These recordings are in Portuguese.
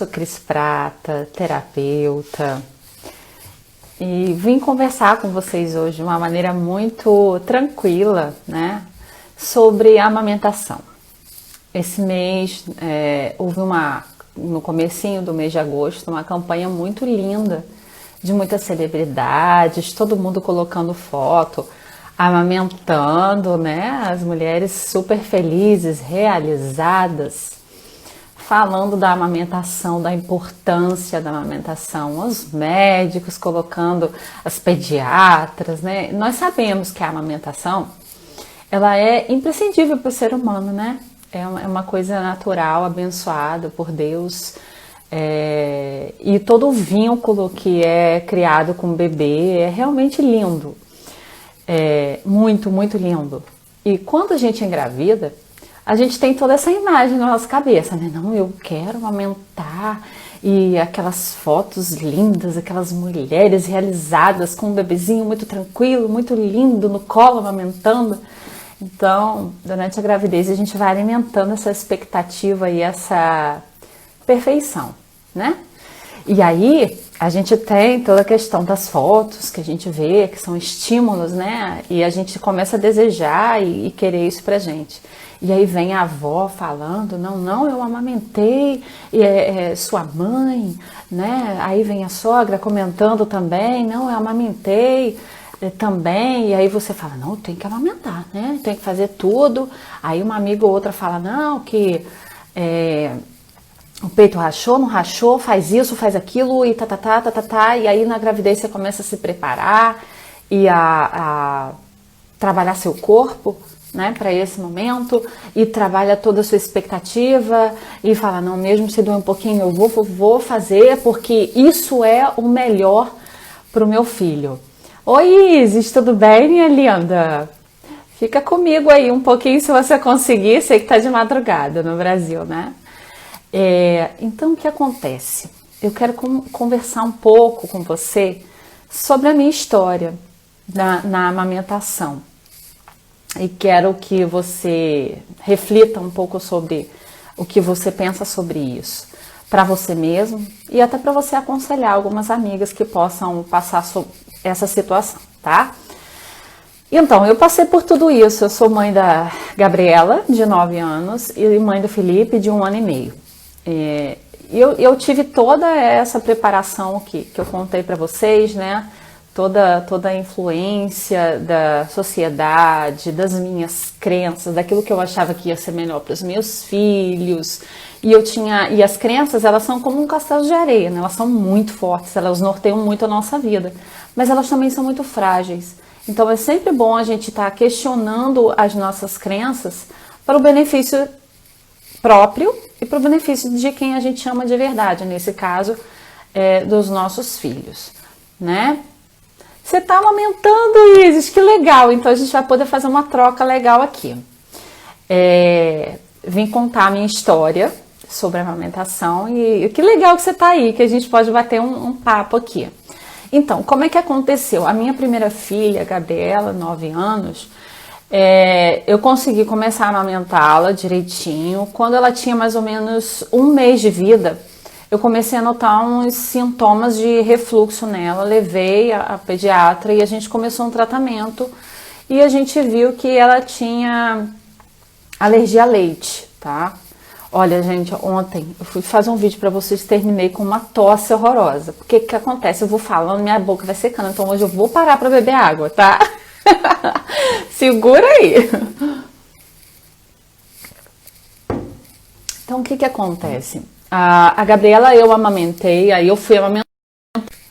sou Cris Prata, terapeuta, e vim conversar com vocês hoje de uma maneira muito tranquila, né, sobre a amamentação. Esse mês houve no comecinho do mês de agosto, uma campanha muito linda de muitas celebridades, todo mundo colocando foto, amamentando, né, as mulheres super felizes, realizadas, falando da amamentação, da importância da amamentação, os médicos colocando, as pediatras, né? Nós sabemos que a amamentação, ela é imprescindível para o ser humano, né? É uma coisa natural, abençoada por Deus. E todo o vínculo que é criado com o bebê é realmente lindo. Muito, muito lindo. E quando a gente engravida, a gente tem toda essa imagem na nossa cabeça, né? Não, eu quero amamentar, e aquelas fotos lindas, aquelas mulheres realizadas com um bebezinho muito tranquilo, muito lindo no colo amamentando. Então, durante a gravidez a gente vai alimentando essa expectativa e essa perfeição, né? E aí a gente tem toda a questão das fotos que a gente vê, que são estímulos, né? E a gente começa a desejar e querer isso pra gente. E aí vem a avó falando, não, eu amamentei, sua mãe, né? Aí vem a sogra comentando também, não, eu amamentei também. E aí você fala, não, tem que amamentar, né? Tem que fazer tudo. Aí uma amiga ou outra fala, não, que o peito rachou, não rachou, faz isso, faz aquilo, e e aí na gravidez você começa a se preparar e a trabalhar seu corpo, né, para esse momento, e trabalha toda a sua expectativa e fala, não, mesmo se doer um pouquinho, eu vou fazer, porque isso é o melhor para o meu filho. Oi, Isis, tudo bem, minha linda? Fica comigo aí um pouquinho se você conseguir, sei que tá de madrugada no Brasil, né? Então, o que acontece? Eu quero conversar um pouco com você sobre a minha história na amamentação. E quero que você reflita um pouco sobre o que você pensa sobre isso, para você mesmo e até para você aconselhar algumas amigas que possam passar essa situação, tá? Então, eu passei por tudo isso. Eu sou mãe da Gabriela, de 9 anos, e mãe do Felipe, de 1 ano e meio. Eu tive toda essa preparação que eu contei para vocês, né? Toda a influência da sociedade, das minhas crenças, daquilo que eu achava que ia ser melhor para os meus filhos. E as crenças, elas são como um castelo de areia, né? Elas são muito fortes, elas norteiam muito a nossa vida, mas elas também são muito frágeis. Então é sempre bom a gente estar questionando as nossas crenças para o benefício próprio e para o benefício de quem a gente ama de verdade, nesse caso, dos nossos filhos, né? Você está amamentando, Isis, que legal! Então a gente vai poder fazer uma troca legal aqui. Vim contar a minha história sobre a amamentação e que legal que você está aí, que a gente pode bater um papo aqui. Então, como é que aconteceu? A minha primeira filha, Gabriela, 9 anos, eu consegui começar a amamentá-la direitinho. Quando ela tinha mais ou menos 1 mês de vida, eu comecei a notar uns sintomas de refluxo nela, levei a pediatra e a gente começou um tratamento e a gente viu que ela tinha alergia a leite, tá? Olha, gente, ontem eu fui fazer um vídeo pra vocês, terminei com uma tosse horrorosa. Porque o que acontece? Eu vou falando, minha boca vai secando, então hoje eu vou parar pra beber água, tá? Segura aí. Então, o que acontece? A Gabriela eu amamentei, aí eu fui amamentar.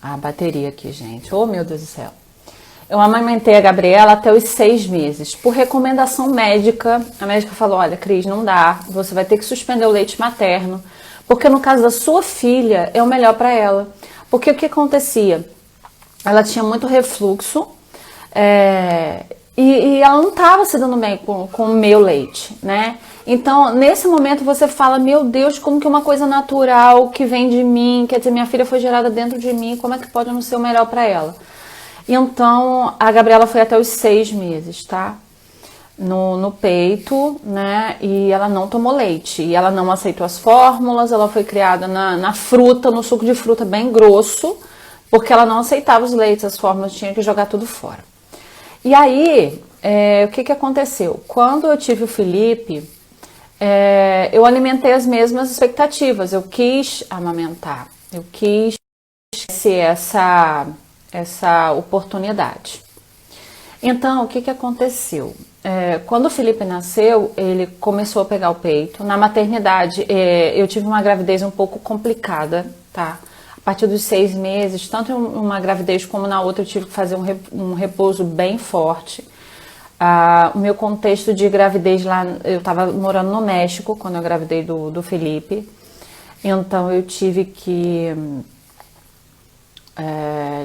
A bateria aqui, gente. Oh, meu Deus do céu. Eu amamentei a Gabriela até os 6 meses. Por recomendação médica, a médica falou, olha, Cris, não dá. Você vai ter que suspender o leite materno. Porque no caso da sua filha, é o melhor para ela. Porque o que acontecia? Ela tinha muito refluxo. E ela não estava se dando bem com o meu leite, né? Então, nesse momento você fala, meu Deus, como que uma coisa natural que vem de mim, quer dizer, minha filha foi gerada dentro de mim, como é que pode não ser o melhor para ela? Então, a Gabriela foi até os 6 meses, tá? no peito, né? E ela não tomou leite. E ela não aceitou as fórmulas, ela foi criada na fruta, no suco de fruta bem grosso, porque ela não aceitava os leites, as fórmulas, tinha que jogar tudo fora. E aí, o que aconteceu? Quando eu tive o Felipe, eu alimentei as mesmas expectativas. Eu quis amamentar, eu quis ser essa oportunidade. Então, o que aconteceu? Quando o Felipe nasceu, ele começou a pegar o peito. Na maternidade, eu tive uma gravidez um pouco complicada, tá? A partir dos 6 meses, tanto em uma gravidez como na outra, eu tive que fazer um repouso bem forte. O meu contexto de gravidez lá, eu estava morando no México quando eu engravidei do Felipe. Então, eu tive que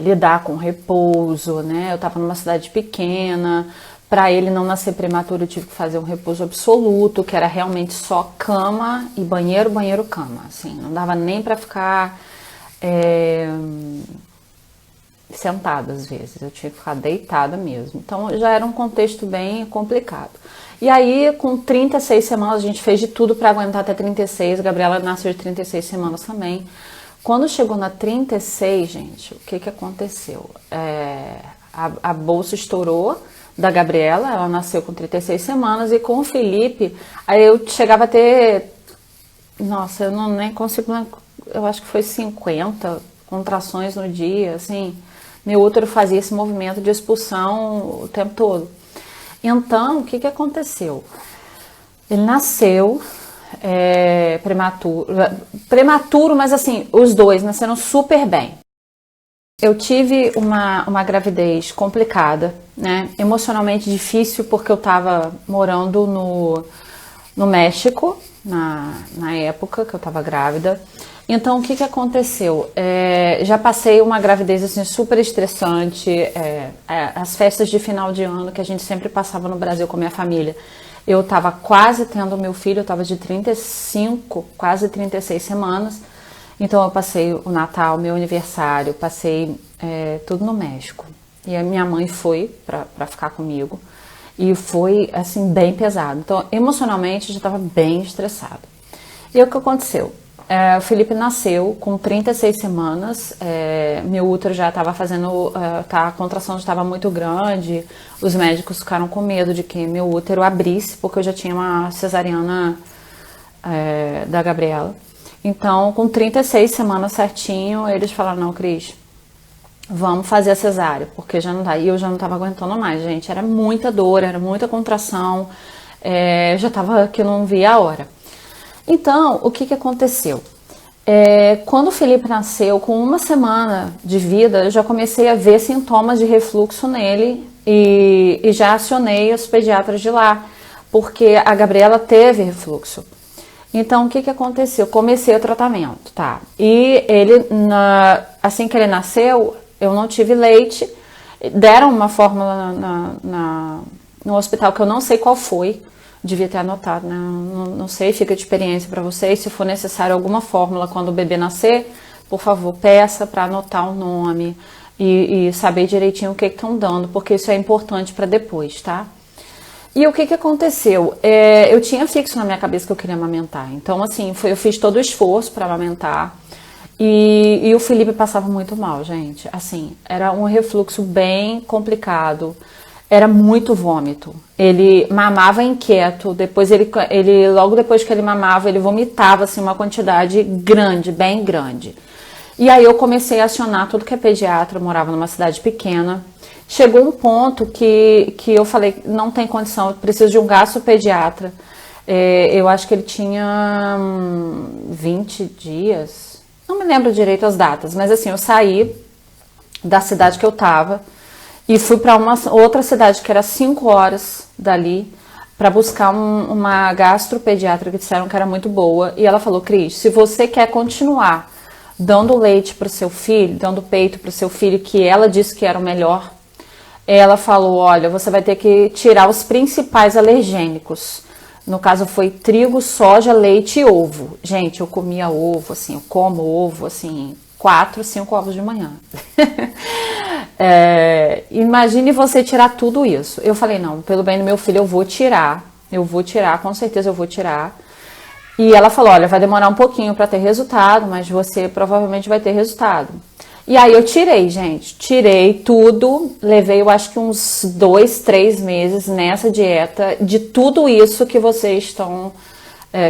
lidar com repouso, né? Eu estava numa cidade pequena. Para ele não nascer prematuro, eu tive que fazer um repouso absoluto, que era realmente só cama e banheiro, banheiro, cama. Assim, não dava nem para ficar sentada às vezes, eu tinha que ficar deitada mesmo. Então já era um contexto bem complicado. E aí, com 36 semanas, a gente fez de tudo para aguentar até 36. A Gabriela nasceu de 36 semanas também. Quando chegou na 36, gente, o que aconteceu? A bolsa estourou da Gabriela, ela nasceu com 36 semanas, e com o Felipe, aí eu chegava a ter, nossa, eu não nem consigo, eu acho que foi 50 contrações no dia, assim, meu útero fazia esse movimento de expulsão o tempo todo. Então, o que aconteceu? Ele nasceu prematuro, mas assim, os dois nasceram super bem. Eu tive uma gravidez complicada, né? Emocionalmente difícil, porque eu estava morando no México, na época que eu estava grávida. Então, o que aconteceu? Já passei uma gravidez assim, super estressante, as festas de final de ano que a gente sempre passava no Brasil com a minha família. Eu estava quase tendo meu filho, eu estava de 35, quase 36 semanas. Então eu passei o Natal, meu aniversário, passei tudo no México. E a minha mãe foi para ficar comigo. E foi, assim, bem pesado. Então, emocionalmente, eu já estava bem estressada. E o que aconteceu? O Felipe nasceu com 36 semanas. Meu útero já estava fazendo... a contração já estava muito grande. Os médicos ficaram com medo de que meu útero abrisse, porque eu já tinha uma cesariana da Gabriela. Então, com 36 semanas certinho, eles falaram, não, Cris, vamos fazer a cesárea, porque já não dá. E eu já não estava aguentando mais, gente. Era muita dor, era muita contração. Eu já estava que eu não via a hora. Então, o que aconteceu? Quando o Felipe nasceu, com 1 semana de vida, eu já comecei a ver sintomas de refluxo nele e já acionei os pediatras de lá, porque a Gabriela teve refluxo. Então, o que aconteceu? Comecei o tratamento, tá? E ele, assim que ele nasceu, eu não tive leite. Deram uma fórmula no hospital que eu não sei qual foi. Devia ter anotado, né? Não sei, fica de experiência para vocês. Se for necessário alguma fórmula quando o bebê nascer, por favor, peça para anotar o nome e saber direitinho o que estão dando, porque isso é importante para depois, tá? E o que aconteceu? Eu tinha fixo na minha cabeça que eu queria amamentar. Então, assim, eu fiz todo o esforço para amamentar. E o Felipe passava muito mal, gente. Assim, era um refluxo bem complicado. Era muito vômito. Ele mamava inquieto. Depois logo depois que ele mamava, ele vomitava assim, uma quantidade grande, bem grande. E aí eu comecei a acionar tudo que é pediatra. Eu morava numa cidade pequena. Chegou um ponto que eu falei, não tem condição, eu preciso de um gastropediatra. Eu acho que ele tinha 20 dias, não me lembro direito as datas, mas assim, eu saí da cidade que eu estava e fui para uma outra cidade que era 5 horas dali para buscar uma gastropediatra que disseram que era muito boa. E ela falou, Cris, se você quer continuar dando leite para o seu filho, dando peito para o seu filho, que ela disse que era o melhor, ela falou, olha, você vai ter que tirar os principais alergênicos. No caso foi trigo, soja, leite e ovo. Gente, eu comia ovo, assim, eu como ovo, assim, 4, 5 ovos de manhã. Imagine você tirar tudo isso. Eu falei, não, pelo bem do meu filho eu vou tirar, com certeza eu vou tirar. E ela falou, olha, vai demorar um pouquinho para ter resultado, mas você provavelmente vai ter resultado. E aí eu tirei, gente, tirei tudo, levei eu acho que uns 2, 3 meses nessa dieta de tudo isso que vocês estão,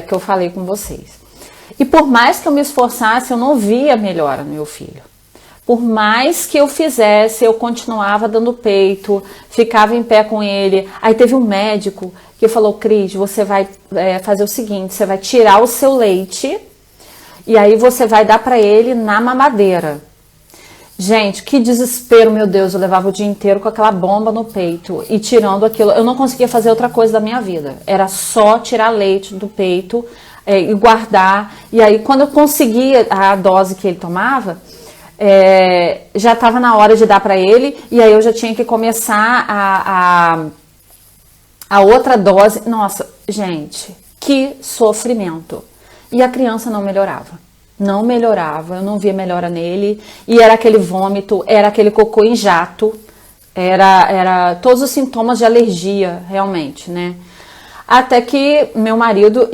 que eu falei com vocês. E por mais que eu me esforçasse, eu não via melhora no meu filho. Por mais que eu fizesse, eu continuava dando peito, ficava em pé com ele. Aí teve um médico que falou, Cris, você vai fazer o seguinte, você vai tirar o seu leite e aí você vai dar para ele na mamadeira. Gente, que desespero, meu Deus, eu levava o dia inteiro com aquela bomba no peito e tirando aquilo. Eu não conseguia fazer outra coisa da minha vida, era só tirar leite do peito e guardar. E aí quando eu conseguia a dose que ele tomava, já estava na hora de dar para ele, e aí eu já tinha que começar a outra dose. Nossa, gente, que sofrimento. E a criança não melhorava. Não melhorava, eu não via melhora nele. E era aquele vômito, era aquele cocô em jato. Era todos os sintomas de alergia, realmente, né? Até que meu marido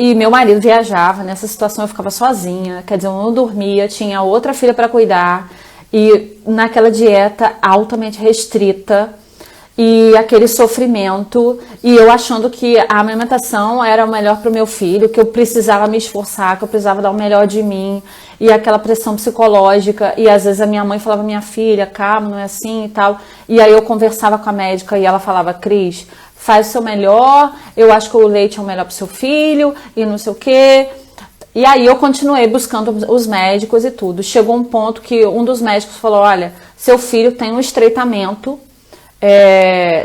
viajava, nessa situação eu ficava sozinha, quer dizer, eu não dormia, tinha outra filha para cuidar, e naquela dieta altamente restrita, e aquele sofrimento, e eu achando que a amamentação era o melhor para o meu filho, que eu precisava me esforçar, que eu precisava dar o melhor de mim, e aquela pressão psicológica, e às vezes a minha mãe falava, minha filha, calma, não é assim e tal, e aí eu conversava com a médica e ela falava, Cris, faz o seu melhor, eu acho que o leite é o melhor para o seu filho, e não sei o quê. E aí eu continuei buscando os médicos e tudo. Chegou um ponto que um dos médicos falou, olha, seu filho tem um estreitamento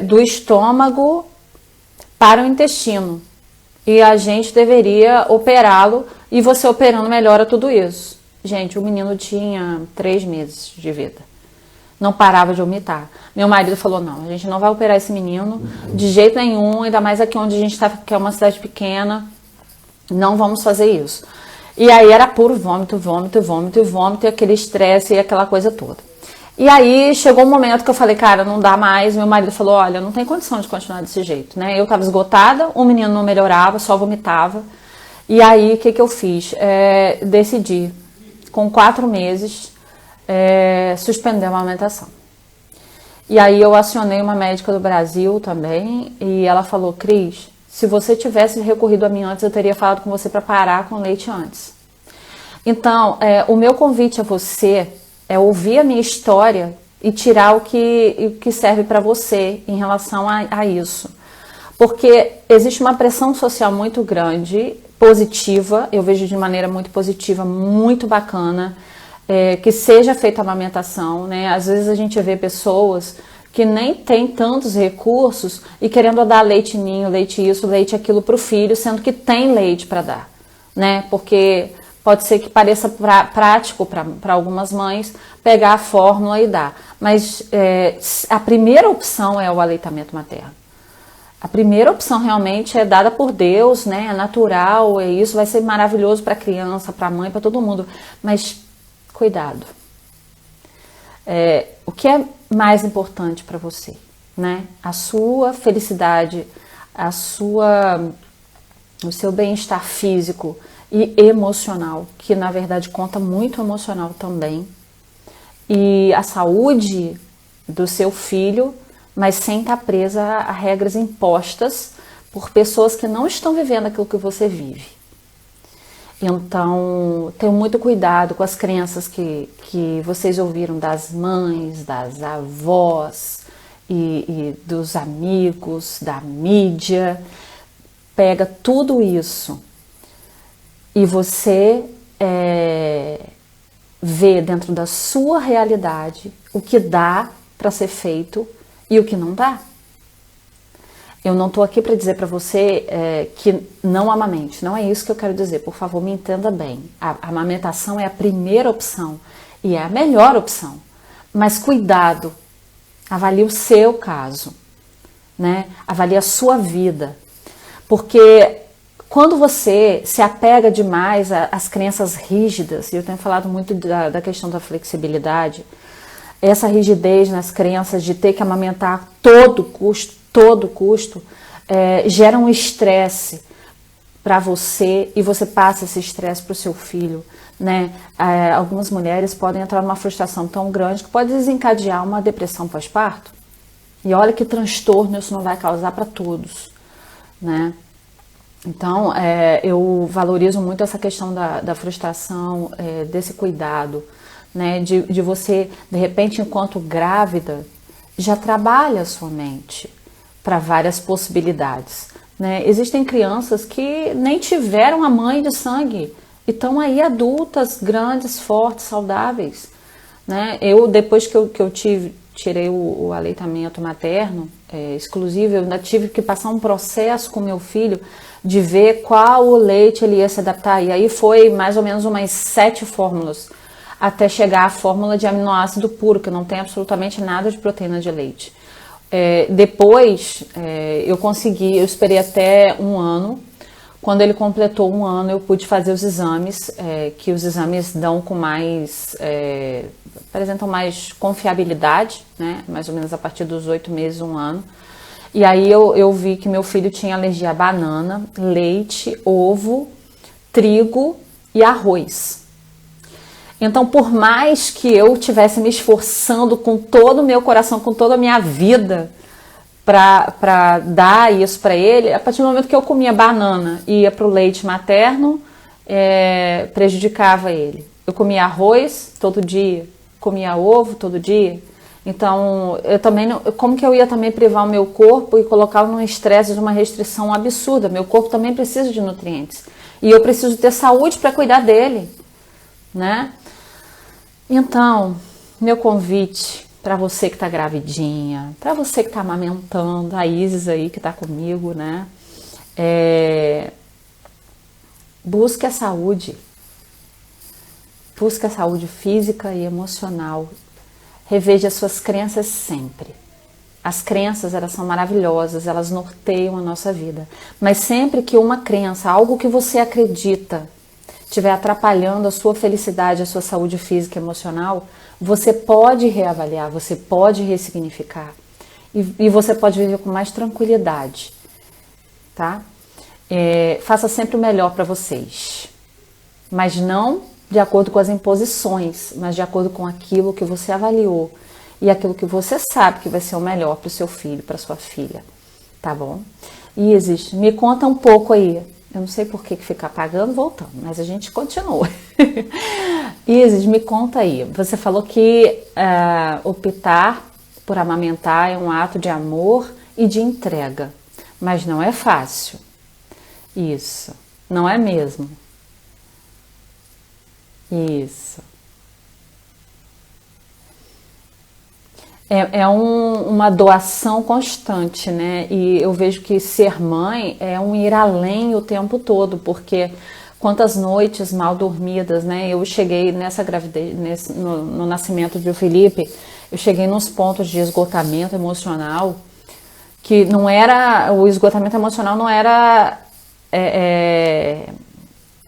do estômago para o intestino. E a gente deveria operá-lo, e você operando melhora tudo isso. Gente, o menino tinha 3 meses de vida. Não parava de vomitar. Meu marido falou, não, a gente não vai operar esse menino de jeito nenhum, ainda mais aqui onde a gente está, que é uma cidade pequena, não vamos fazer isso. E aí era puro vômito, e aquele estresse e aquela coisa toda. E aí chegou um momento que eu falei, cara, não dá mais. Meu marido falou, olha, não tem condição de continuar desse jeito, né? Eu estava esgotada, o menino não melhorava, só vomitava. E aí o que eu fiz? Decidi, com 4 meses, suspender a amamentação. E aí eu acionei uma médica do Brasil também, e ela falou, Cris, se você tivesse recorrido a mim antes, eu teria falado com você para parar com o leite antes. Então, o meu convite a você é ouvir a minha história e tirar o que serve para você em relação a isso. Porque existe uma pressão social muito grande, positiva, eu vejo de maneira muito positiva, muito bacana, que seja feita a amamentação, né? Às vezes a gente vê pessoas que nem tem tantos recursos e querendo dar leite ninho, leite isso, leite aquilo para o filho, sendo que tem leite para dar, né? Porque pode ser que pareça prático para algumas mães pegar a fórmula e dar, mas a primeira opção é o aleitamento materno. A primeira opção realmente é dada por Deus, né? É natural, isso vai ser maravilhoso para a criança, para a mãe, para todo mundo, mas cuidado. O que é mais importante para você, né? A sua felicidade, o seu bem-estar físico e emocional, que na verdade conta muito emocional também, e a saúde do seu filho, mas sem estar presa a regras impostas por pessoas que não estão vivendo aquilo que você vive. Então, tenham muito cuidado com as crenças que vocês ouviram das mães, das avós e dos amigos, da mídia. Pega tudo isso e você vê dentro da sua realidade o que dá para ser feito e o que não dá. Eu não estou aqui para dizer para você que não amamente, não é isso que eu quero dizer, por favor, me entenda bem. A amamentação é a primeira opção e é a melhor opção, mas cuidado, avalie o seu caso, né? Avalie a sua vida, porque quando você se apega demais às crenças rígidas, e eu tenho falado muito da questão da flexibilidade, essa rigidez nas crenças de ter que amamentar a todo custo, gera um estresse para você e você passa esse estresse para o seu filho, né? Algumas mulheres podem entrar numa frustração tão grande que pode desencadear uma depressão pós-parto. E olha que transtorno isso não vai causar para todos, né? Então, eu valorizo muito essa questão da frustração, desse cuidado, né? De você, de repente, enquanto grávida, já trabalha a sua mente para várias possibilidades, né? Existem crianças que nem tiveram a mãe de sangue e estão aí adultas, grandes, fortes, saudáveis, né? Eu, depois que eu tirei o aleitamento materno exclusivo, eu ainda tive que passar um processo com meu filho de ver qual o leite ele ia se adaptar. E aí foi mais ou menos umas 7 fórmulas até chegar à fórmula de aminoácido puro, que não tem absolutamente nada de proteína de leite. Depois eu esperei até 1 ano. Quando ele completou 1 ano, eu pude fazer os exames, que os exames dão com mais, apresentam mais confiabilidade, né? Mais ou menos a partir dos 8 meses, 1 ano. E aí eu vi que meu filho tinha alergia a banana, leite, ovo, trigo e arroz. Então, por mais que eu estivesse me esforçando com todo o meu coração, com toda a minha vida, para dar isso para ele, a partir do momento que eu comia banana e ia para o leite materno, prejudicava ele. Eu comia arroz todo dia, comia ovo todo dia. Então, eu também não, como que eu ia também privar o meu corpo e colocá-lo num estresse de uma restrição absurda? Meu corpo também precisa de nutrientes. E eu preciso ter saúde para cuidar dele, né? Então, meu convite para você que está gravidinha, para você que está amamentando, a Isis aí que está comigo, né? Busque a saúde. Busque a saúde física e emocional. Reveja as suas crenças sempre. As crenças, elas são maravilhosas, elas norteiam a nossa vida. Mas sempre que uma crença, algo que você acredita, estiver atrapalhando a sua felicidade, a sua saúde física e emocional, você pode reavaliar, você pode ressignificar. E você pode viver com mais tranquilidade, tá? Faça sempre o melhor para vocês. Mas não de acordo com as imposições, mas de acordo com aquilo que você avaliou e aquilo que você sabe que vai ser o melhor para o seu filho, para sua filha, tá bom? Isis, me conta um pouco aí. Eu não sei por que fica apagando, voltando, mas a gente continua. Isis, me conta aí. Você falou que optar por amamentar é um ato de amor e de entrega, mas não é fácil. Isso, não é mesmo? Isso. Uma doação constante, né? E eu vejo que ser mãe é um ir além o tempo todo, porque quantas noites mal dormidas, né? Eu cheguei nessa gravidez, no nascimento de Felipe, eu cheguei nos pontos de esgotamento emocional, que não era, o esgotamento emocional não era,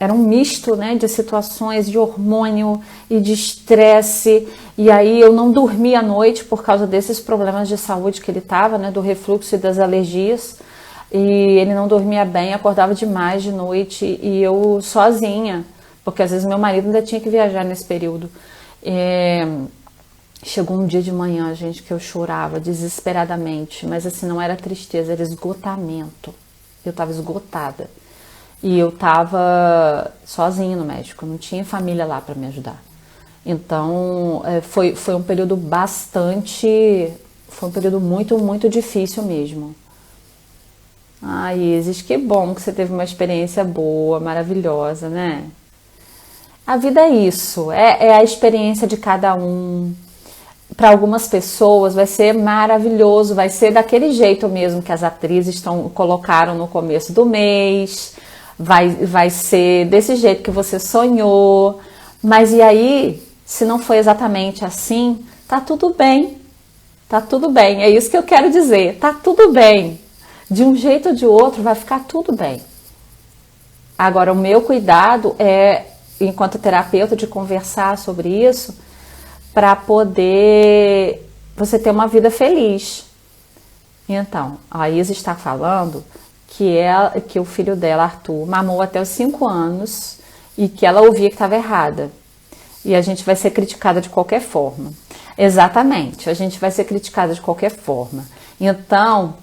era um misto, né, de situações de hormônio e de estresse, e aí eu não dormia à noite por causa desses problemas de saúde que ele estava, né, do refluxo e das alergias, e ele não dormia bem, acordava demais de noite, e eu sozinha, porque às vezes meu marido ainda tinha que viajar nesse período. Chegou um dia de manhã, gente, que eu chorava desesperadamente, mas assim, não era tristeza, era esgotamento, eu estava esgotada. E eu estava sozinha no México, não tinha família lá para me ajudar. Então, foi um período foi um período muito, muito difícil mesmo. Ai, Isis, que bom que você teve uma experiência boa, maravilhosa, né? A vida é isso, é a experiência de cada um. Para algumas pessoas vai ser maravilhoso, vai ser daquele jeito mesmo que as atrizes colocaram no começo do mês. Vai ser desse jeito que você sonhou, mas e aí, se não foi exatamente assim, tá tudo bem, é isso que eu quero dizer, tá tudo bem, de um jeito ou de outro vai ficar tudo bem, Agora, o meu cuidado é, enquanto terapeuta, de conversar sobre isso para poder você ter uma vida feliz. Então, a Isa está falando que o filho dela, Arthur, mamou até os 5 anos e que ela ouvia que estava errada. E a gente vai ser criticada de qualquer forma. Exatamente, a gente vai ser criticada de qualquer forma. Então,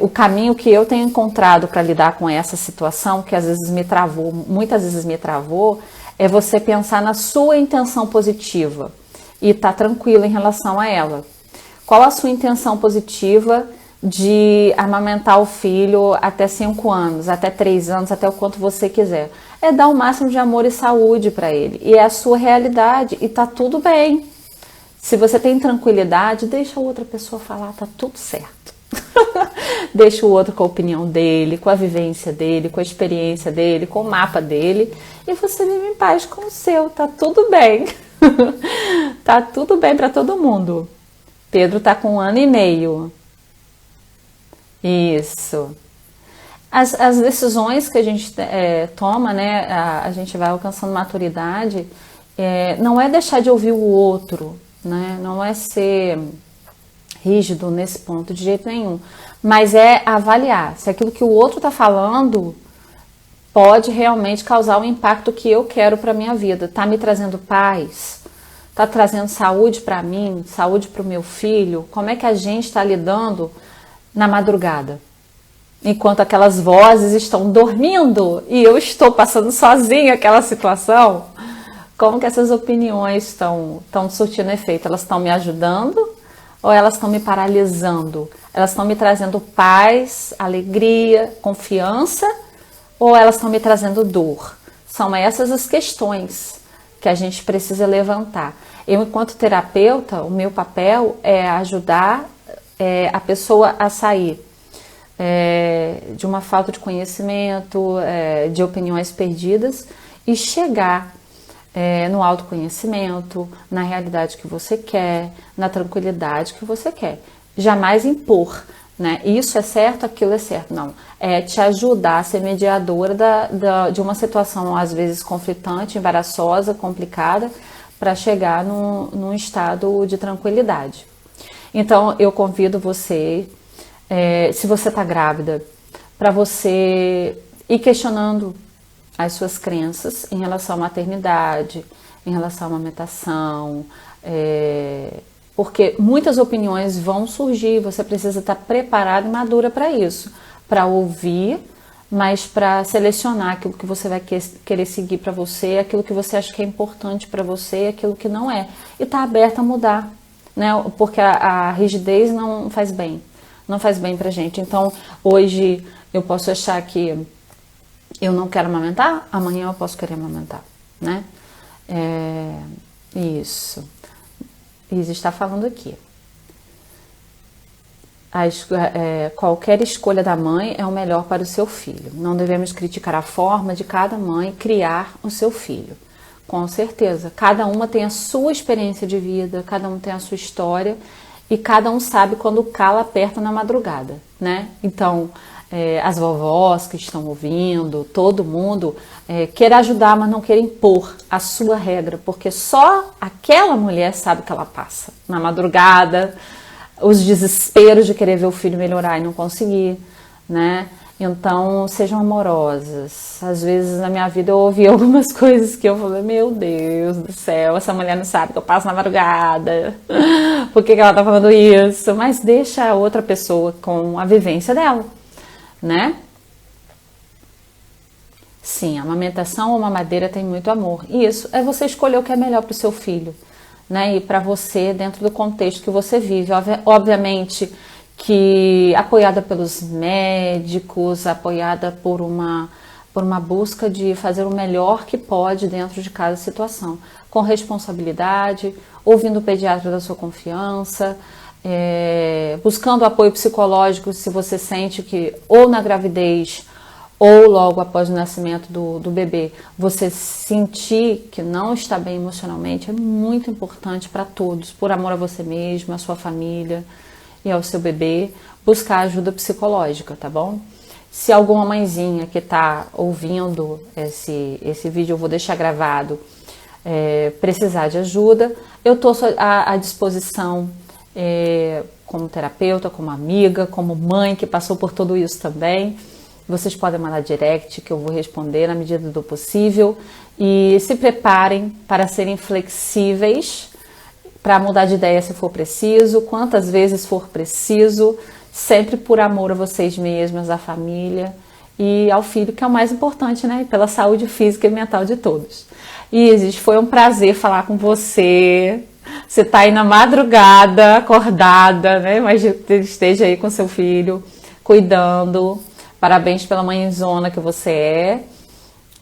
o caminho que eu tenho encontrado para lidar com essa situação, que às vezes me travou, muitas vezes me travou, é você pensar na sua intenção positiva e estar tranquilo em relação a ela. Qual a sua intenção positiva de amamentar o filho até 5 anos, até 3 anos, até o quanto você quiser? É dar o máximo de amor e saúde para ele. E é a sua realidade e tá tudo bem. Se você tem tranquilidade, deixa a outra pessoa falar, tá tudo certo. Deixa o outro com a opinião dele, com a vivência dele, com a experiência dele, com o mapa dele. E você vive em paz com o seu, tá tudo bem. Tá tudo bem para todo mundo. Pedro tá com 1 ano e meio. Isso. As decisões que a gente toma, né, a gente vai alcançando maturidade, não é deixar de ouvir o outro, né, não é ser rígido nesse ponto de jeito nenhum, mas é avaliar se aquilo que o outro está falando pode realmente causar o impacto que eu quero para minha vida. Tá me trazendo paz? Tá trazendo saúde para mim? Saúde para o meu filho? Como é que a gente está lidando na madrugada? Enquanto aquelas vozes estão dormindo e eu estou passando sozinha aquela situação, como que essas opiniões estão surtindo efeito? Elas estão me ajudando ou elas estão me paralisando? Elas estão me trazendo paz, alegria, confiança ou elas estão me trazendo dor? São essas as questões que a gente precisa levantar. Eu, enquanto terapeuta, o meu papel é ajudar a pessoa a sair de uma falta de conhecimento, de opiniões perdidas e chegar no autoconhecimento, na realidade que você quer, na tranquilidade que você quer. Jamais impor, né? Isso é certo, aquilo é certo. Não, é te ajudar a ser mediadora de uma situação às vezes conflitante, embaraçosa, complicada, para chegar num estado de tranquilidade. Então eu convido você, se você está grávida, para você ir questionando as suas crenças em relação à maternidade, em relação à amamentação, porque muitas opiniões vão surgir, você precisa estar preparada e madura para isso, para ouvir, mas para selecionar aquilo que você vai querer seguir para você, aquilo que você acha que é importante para você, aquilo que não é, e estar aberta a mudar, né? Porque a rigidez não faz bem, não faz bem pra gente. Então, hoje eu posso achar que eu não quero amamentar, amanhã eu posso querer amamentar, né? Isso. Isa está falando aqui. Qualquer escolha da mãe é o melhor para o seu filho. Não devemos criticar a forma de cada mãe criar o seu filho. Com certeza, cada uma tem a sua experiência de vida, cada um tem a sua história e cada um sabe quando o calo aperta na madrugada, né? Então, as vovós que estão ouvindo, todo mundo quer ajudar, mas não quer impor a sua regra, porque só aquela mulher sabe o que ela passa na madrugada, os desesperos de querer ver o filho melhorar e não conseguir, né? Então, sejam amorosas. Às vezes na minha vida eu ouvi algumas coisas que eu falei, meu Deus do céu, essa mulher não sabe que eu passo na madrugada, por que ela tá falando isso? Mas deixa a outra pessoa com a vivência dela, né? Sim, a amamentação ou mamadeira tem muito amor. E isso é você escolher o que é melhor para o seu filho, né? E para você dentro do contexto que você vive. Obviamente que apoiada pelos médicos, apoiada por uma busca de fazer o melhor que pode dentro de cada situação, com responsabilidade, ouvindo o pediatra da sua confiança, buscando apoio psicológico se você sente que ou na gravidez ou logo após o nascimento do bebê, você sentir que não está bem emocionalmente, é muito importante para todos, por amor a você mesmo, à sua família e ao seu bebê, buscar ajuda psicológica, tá bom? Se alguma mãezinha que está ouvindo esse vídeo, eu vou deixar gravado, precisar de ajuda, eu estou à disposição como terapeuta, como amiga, como mãe que passou por tudo isso também. Vocês podem mandar direct que eu vou responder na medida do possível. E se preparem para serem flexíveis, para mudar de ideia se for preciso, quantas vezes for preciso, sempre por amor a vocês mesmas, à família e ao filho, que é o mais importante, né? Pela saúde física e mental de todos. Isis, foi um prazer falar com você. Você está aí na madrugada, acordada, né? Mas esteja aí com seu filho, cuidando. Parabéns pela mãezona que você é.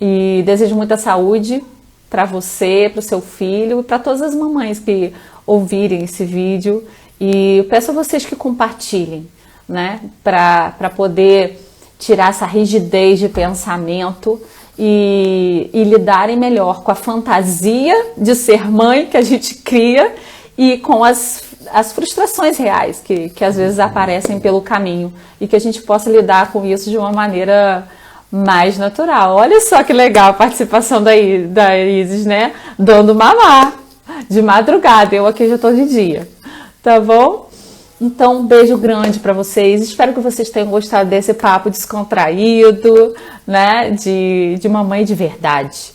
E desejo muita saúde para você, para o seu filho e para todas as mamães que ouvirem esse vídeo. E peço a vocês que compartilhem, né? Para poder tirar essa rigidez de pensamento e lidarem melhor com a fantasia de ser mãe que a gente cria e com as frustrações reais que às vezes aparecem pelo caminho e que a gente possa lidar com isso de uma maneira mais natural. Olha só que legal a participação da Isis, né? Dando mamar de madrugada, eu aqui já tô de dia, tá bom? Então, um beijo grande para vocês. Espero que vocês tenham gostado desse papo descontraído, né? De mamãe de verdade,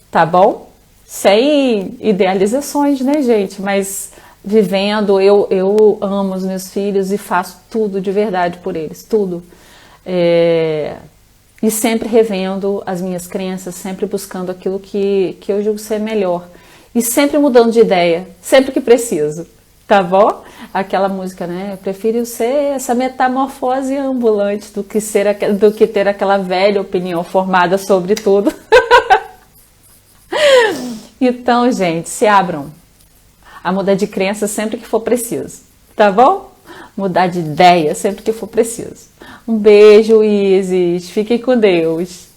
tá bom? Sem idealizações, né, gente? Mas vivendo, eu amo os meus filhos e faço tudo de verdade por eles, tudo. E sempre revendo as minhas crenças, sempre buscando aquilo que eu julgo ser melhor. E sempre mudando de ideia, sempre que preciso, tá bom? Aquela música, né? Eu prefiro ser essa metamorfose ambulante do que ter aquela velha opinião formada sobre tudo. Então, gente, se abram a mudar de crença sempre que for preciso, tá bom? Mudar de ideia sempre que for preciso. Um beijo, Isis. Fiquem com Deus.